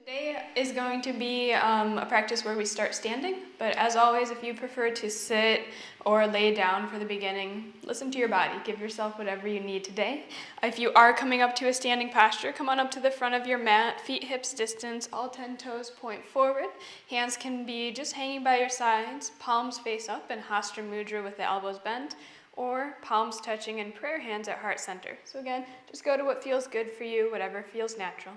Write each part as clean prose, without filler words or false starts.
Today is going to be a practice where we start standing, but as always, if you prefer to sit or lay down for the beginning, listen to your body. Give yourself whatever you need today. If you are coming up to a standing posture, come on up to the front of your mat, feet hips distance, all 10 toes point forward. Hands can be just hanging by your sides, palms face up in Hastra Mudra with the elbows bent, or palms touching in prayer hands at heart center. So again, just go to what feels good for you, whatever feels natural.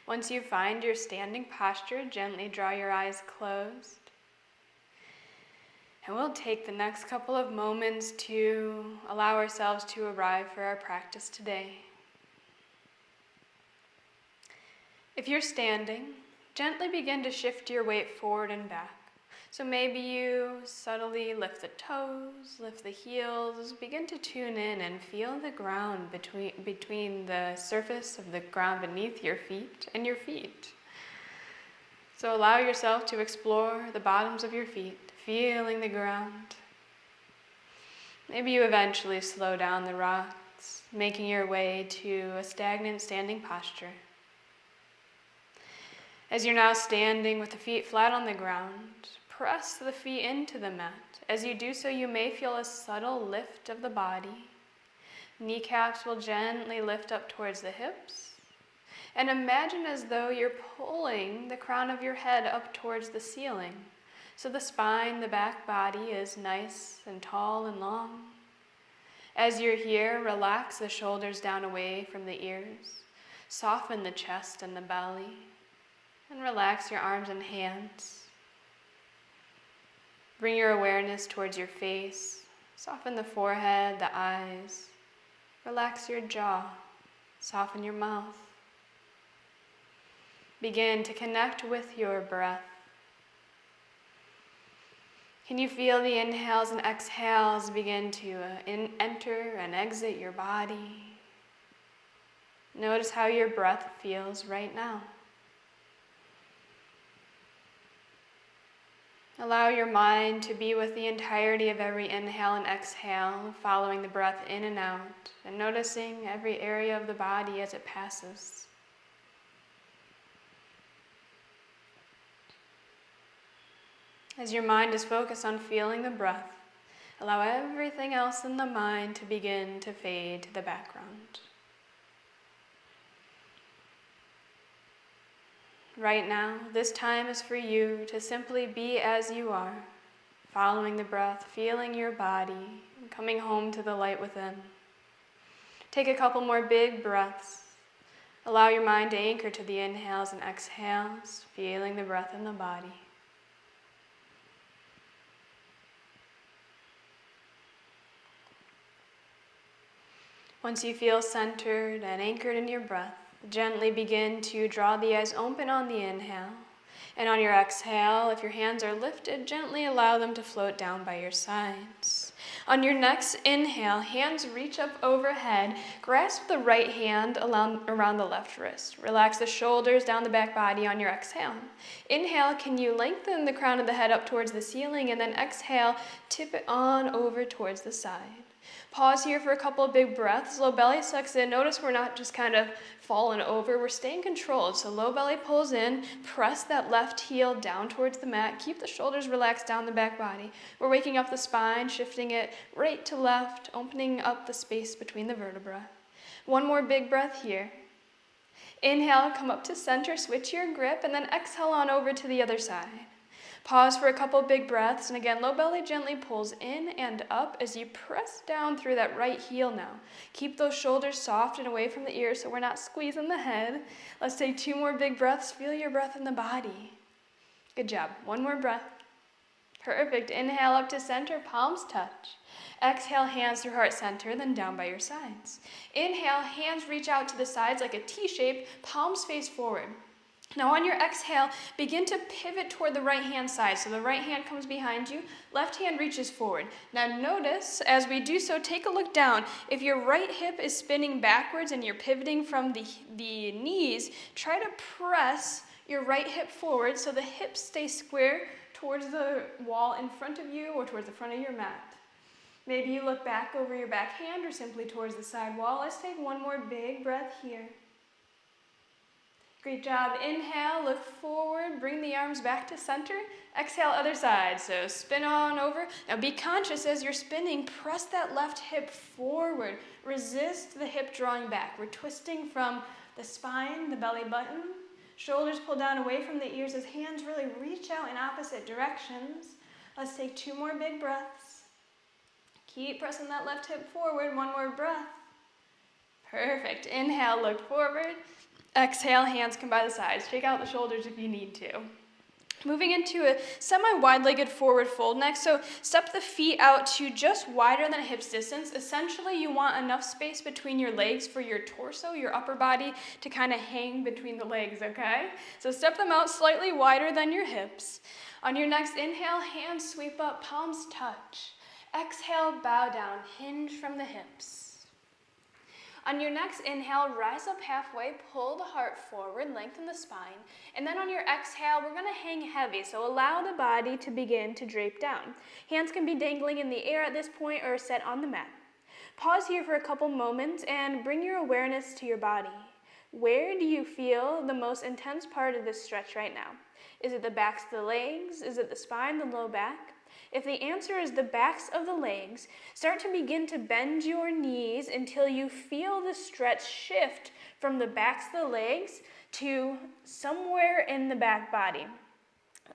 Once you find your standing posture, gently draw your eyes closed. And we'll take the next couple of moments to allow ourselves to arrive for our practice today. If you're standing, gently begin to shift your weight forward and back. So maybe you subtly lift the toes, lift the heels, begin to tune in and feel the ground between the surface of the ground beneath your feet and your feet. So allow yourself to explore the bottoms of your feet, feeling the ground. Maybe you eventually slow down the rocks, making your way to a stagnant standing posture. As you're now standing with the feet flat on the ground, press the feet into the mat. As you do so, you may feel a subtle lift of the body. Kneecaps will gently lift up towards the hips. And imagine as though you're pulling the crown of your head up towards the ceiling. So the spine, the back body is nice and tall and long. As you're here, relax the shoulders down away from the ears. Soften the chest and the belly. And relax your arms and hands. Bring your awareness towards your face. Soften the forehead, the eyes. Relax your jaw. Soften your mouth. Begin to connect with your breath. Can you feel the inhales and exhales begin to enter and exit your body? Notice how your breath feels right now. Allow your mind to be with the entirety of every inhale and exhale, following the breath in and out, and noticing every area of the body as it passes. As your mind is focused on feeling the breath, allow everything else in the mind to begin to fade to the background. Right now, this time is for you to simply be as you are, following the breath, feeling your body, and coming home to the light within. Take a couple more big breaths. Allow your mind to anchor to the inhales and exhales, feeling the breath in the body. Once you feel centered and anchored in your breath, gently begin to draw the eyes open on the inhale. And on your exhale, if your hands are lifted, gently allow them to float down by your sides. On your next inhale, hands reach up overhead. Grasp the right hand around the left wrist. Relax the shoulders down the back body on your exhale. Inhale, can you lengthen the crown of the head up towards the ceiling? And then exhale, tip it on over towards the side. Pause here for a couple of big breaths. Low belly sucks in. Notice we're not just kind of falling over. We're staying controlled. So low belly pulls in. Press that left heel down towards the mat. Keep the shoulders relaxed down the back body. We're waking up the spine, shifting it right to left, opening up the space between the vertebrae. One more big breath here. Inhale, come up to center, switch your grip, and then exhale on over to the other side. Pause for a couple big breaths, and again, low belly gently pulls in and up as you press down through that right heel now. Keep those shoulders soft and away from the ears so we're not squeezing the head. Let's take 2 more big breaths. Feel your breath in the body. Good job. 1 more breath. Perfect. Inhale up to center, palms touch. Exhale, hands through heart center, then down by your sides. Inhale, hands reach out to the sides like a T shape, palms face forward. Now on your exhale, begin to pivot toward the right hand side. So the right hand comes behind you, left hand reaches forward. Now notice, as we do so, take a look down. If your right hip is spinning backwards and you're pivoting from the knees, try to press your right hip forward so the hips stay square towards the wall in front of you or towards the front of your mat. Maybe you look back over your back hand or simply towards the side wall. Let's take 1 more big breath here. Great job. Inhale, look forward, bring the arms back to center. Exhale, other side. So spin on over. Now be conscious as you're spinning, press that left hip forward. Resist the hip drawing back. We're twisting from the spine, the belly button. Shoulders pull down away from the ears as hands really reach out in opposite directions. Let's take 2 more big breaths. Keep pressing that left hip forward. 1 more breath. Perfect. Inhale, look forward. Exhale, hands come by the sides. Shake out the shoulders if you need to. Moving into a semi-wide-legged forward fold next. So step the feet out to just wider than a hip's distance. Essentially, you want enough space between your legs for your torso, your upper body, to kind of hang between the legs, okay? So step them out slightly wider than your hips. On your next inhale, hands sweep up, palms touch. Exhale, bow down, hinge from the hips. On your next inhale, rise up halfway, pull the heart forward, lengthen the spine. And then on your exhale, we're gonna hang heavy, so allow the body to begin to drape down. Hands can be dangling in the air at this point or set on the mat. Pause here for a couple moments and bring your awareness to your body. Where do you feel the most intense part of this stretch right now? Is it the backs of the legs? Is it the spine, the low back? If the answer is the backs of the legs, start to begin to bend your knees until you feel the stretch shift from the backs of the legs to somewhere in the back body.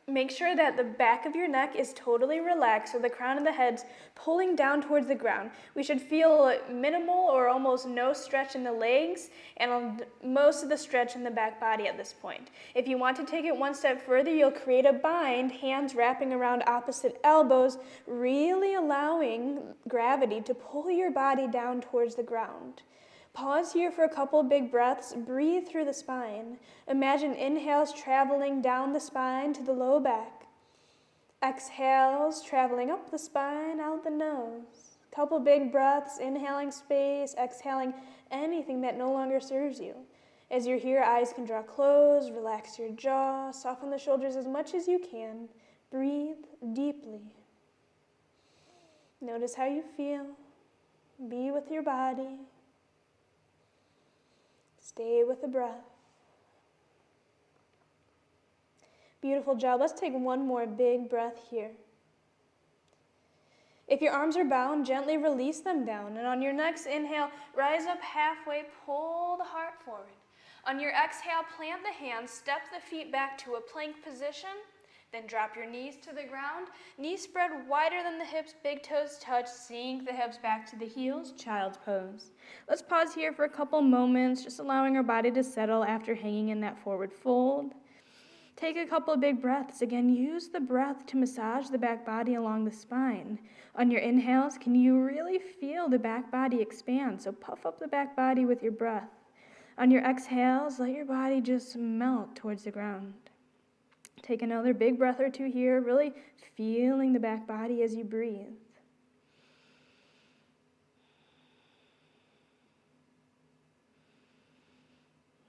Make sure that the back of your neck is totally relaxed, so the crown of the head's pulling down towards the ground. We should feel minimal or almost no stretch in the legs and most of the stretch in the back body at this point. If you want to take it one step further, you'll create a bind, hands wrapping around opposite elbows, really allowing gravity to pull your body down towards the ground. Pause here for a couple big breaths. Breathe through the spine. Imagine inhales traveling down the spine to the low back. Exhales traveling up the spine, out the nose. Couple big breaths, inhaling space, exhaling anything that no longer serves you. As you're here, eyes can draw closed, relax your jaw, soften the shoulders as much as you can. Breathe deeply. Notice how you feel. Be with your body. Stay with the breath. Beautiful job. Let's take one more big breath here. If your arms are bound, gently release them down. And on your next inhale, rise up halfway, pull the heart forward. On your exhale, plant the hands, step the feet back to a plank position. Then drop your knees to the ground. Knees spread wider than the hips, big toes touch. Sink the hips back to the heels, child's pose. Let's pause here for a couple moments, just allowing our body to settle after hanging in that forward fold. Take a couple of big breaths. Again, use the breath to massage the back body along the spine. On your inhales, can you really feel the back body expand? So puff up the back body with your breath. On your exhales, let your body just melt towards the ground. Take another big breath or two here, really feeling the back body as you breathe.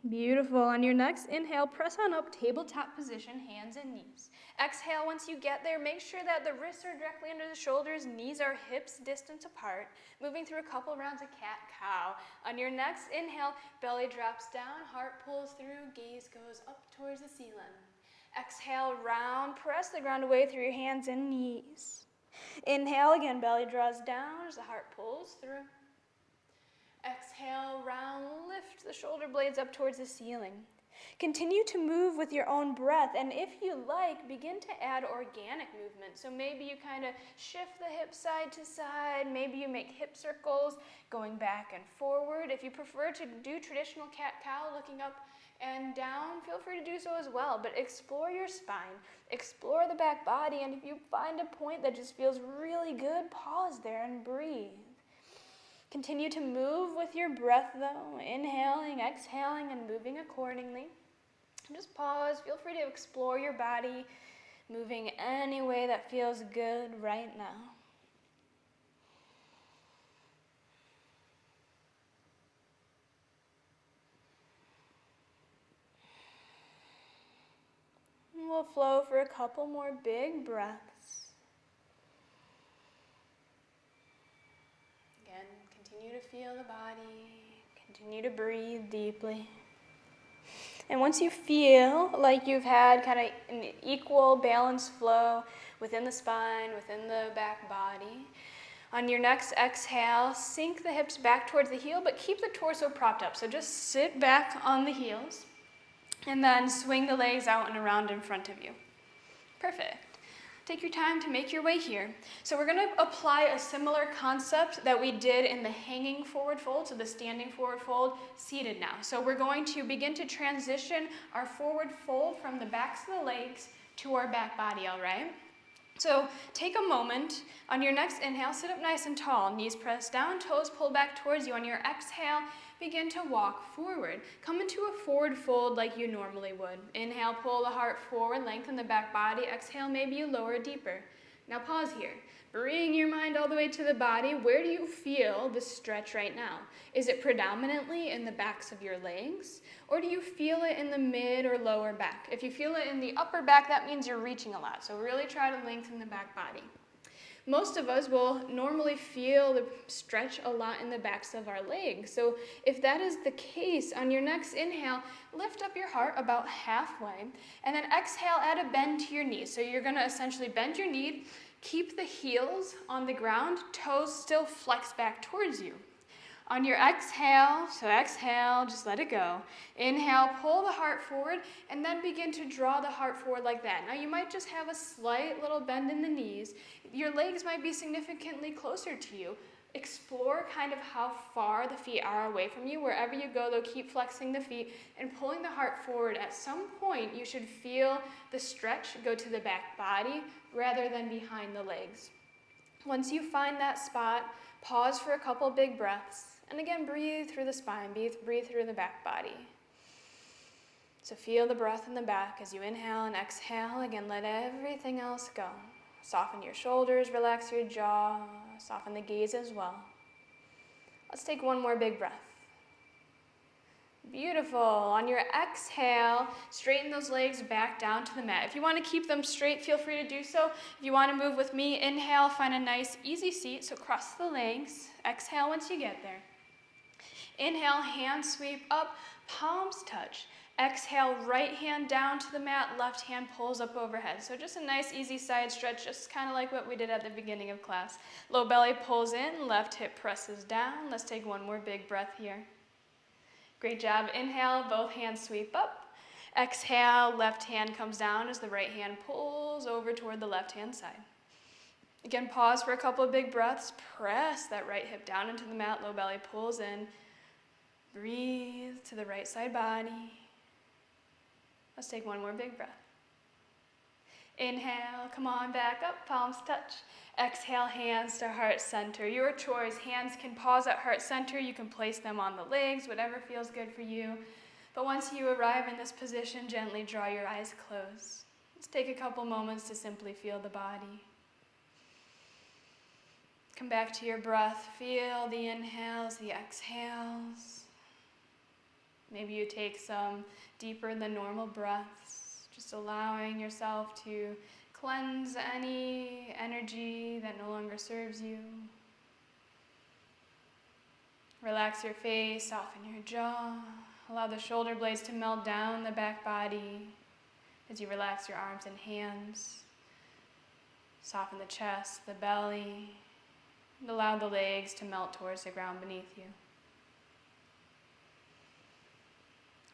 Beautiful. On your next inhale, press on up, tabletop position, hands and knees. Exhale, once you get there, make sure that the wrists are directly under the shoulders, knees are hips distance apart. Moving through a couple rounds of cat-cow. On your next inhale, belly drops down, heart pulls through, gaze goes up towards the ceiling. Exhale, round, press the ground away through your hands and knees. Inhale, again, belly draws down as the heart pulls through. Exhale, round, lift the shoulder blades up towards the ceiling. Continue to move with your own breath, and if you like, begin to add organic movement. So maybe you kind of shift the hips side to side, maybe you make hip circles going back and forward. If you prefer to do traditional cat-cow, looking up and down, feel free to do so as well, but explore your spine, explore the back body, and if you find a point that just feels really good, pause there and breathe. Continue to move with your breath though, inhaling, exhaling, and moving accordingly. Just pause, feel free to explore your body, moving any way that feels good right now. We'll flow for a couple more big breaths. Again, continue to feel the body, continue to breathe deeply. And once you feel like you've had kind of an equal balanced flow within the spine, within the back body, on your next exhale, sink the hips back towards the heel, but keep the torso propped up. So just sit back on the heels, and then swing the legs out and around in front of you. Perfect. Take your time to make your way here. So we're going to apply a similar concept that we did in the hanging forward fold, so the standing forward fold, seated now. So we're going to begin to transition our forward fold from the backs of the legs to our back body, all right? So take a moment. On your next inhale, sit up nice and tall. Knees pressed down, toes pulled back towards you. On your exhale, begin to walk forward. Come into a forward fold like you normally would. Inhale, pull the heart forward, lengthen the back body. Exhale, maybe you lower deeper. Now pause here. Bring your mind all the way to the body. Where do you feel the stretch right now? Is it predominantly in the backs of your legs? Or do you feel it in the mid or lower back? If you feel it in the upper back, that means you're reaching a lot. So really try to lengthen the back body. Most of us will normally feel the stretch a lot in the backs of our legs. So if that is the case, on your next inhale, lift up your heart about halfway, and then exhale, add a bend to your knees. So you're gonna essentially bend your knee, keep the heels on the ground, toes still flex back towards you. On your exhale, so exhale, just let it go. Inhale, pull the heart forward, and then begin to draw the heart forward like that. Now you might just have a slight little bend in the knees. Your legs might be significantly closer to you. Explore kind of how far the feet are away from you. Wherever you go, though, keep flexing the feet and pulling the heart forward. At some point, you should feel the stretch go to the back body rather than behind the legs. Once you find that spot, pause for a couple big breaths. And again, breathe through the spine, breathe through the back body. So feel the breath in the back as you inhale and exhale. Again, let everything else go. Soften your shoulders, relax your jaw, soften the gaze as well. Let's take one more big breath. Beautiful. On your exhale, straighten those legs back down to the mat. If you want to keep them straight, feel free to do so. If you want to move with me, inhale, find a nice easy seat, so cross the legs. Exhale once you get there. Inhale, hands sweep up, palms touch. Exhale, right hand down to the mat, left hand pulls up overhead. So just a nice easy side stretch, just kind of like what we did at the beginning of class. Low belly pulls in, left hip presses down. Let's take one more big breath here. Great job. Inhale, both hands sweep up. Exhale, left hand comes down as the right hand pulls over toward the left hand side. Again, pause for a couple of big breaths. Press that right hip down into the mat, low belly pulls in. Breathe to the right side body. Let's take one more big breath. Inhale, come on back up, palms touch. Exhale, hands to heart center. Your choice. Hands can pause at heart center. You can place them on the legs, whatever feels good for you. But once you arrive in this position, gently draw your eyes closed. Let's take a couple moments to simply feel the body. Come back to your breath. Feel the inhales, the exhales. Maybe you take some deeper than normal breaths, just allowing yourself to cleanse any energy that no longer serves you. Relax your face, soften your jaw. Allow the shoulder blades to melt down the back body as you relax your arms and hands. Soften the chest, the belly, and allow the legs to melt towards the ground beneath you.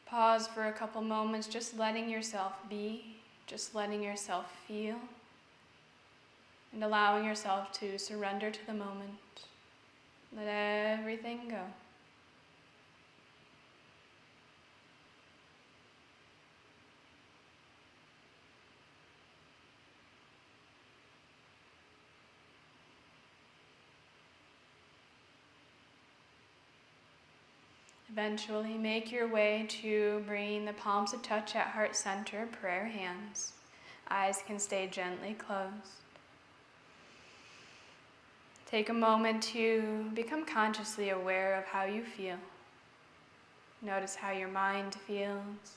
Pause for a couple moments, just letting yourself be, just letting yourself feel, and allowing yourself to surrender to the moment. Let everything go. Eventually, make your way to bringing the palms to touch at heart center, prayer hands. Eyes can stay gently closed. Take a moment to become consciously aware of how you feel. Notice how your mind feels.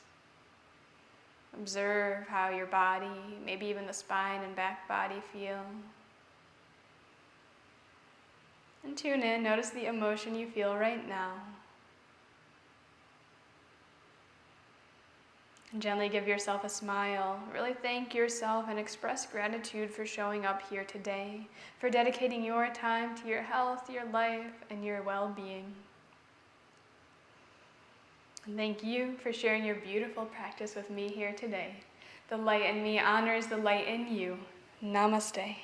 Observe how your body, maybe even the spine and back body feel. And tune in, notice the emotion you feel right now. And gently give yourself a smile. Really thank yourself and express gratitude for showing up here today, for dedicating your time to your health, your life, and your well-being. And thank you for sharing your beautiful practice with me here today. The light in me honors the light in you. Namaste.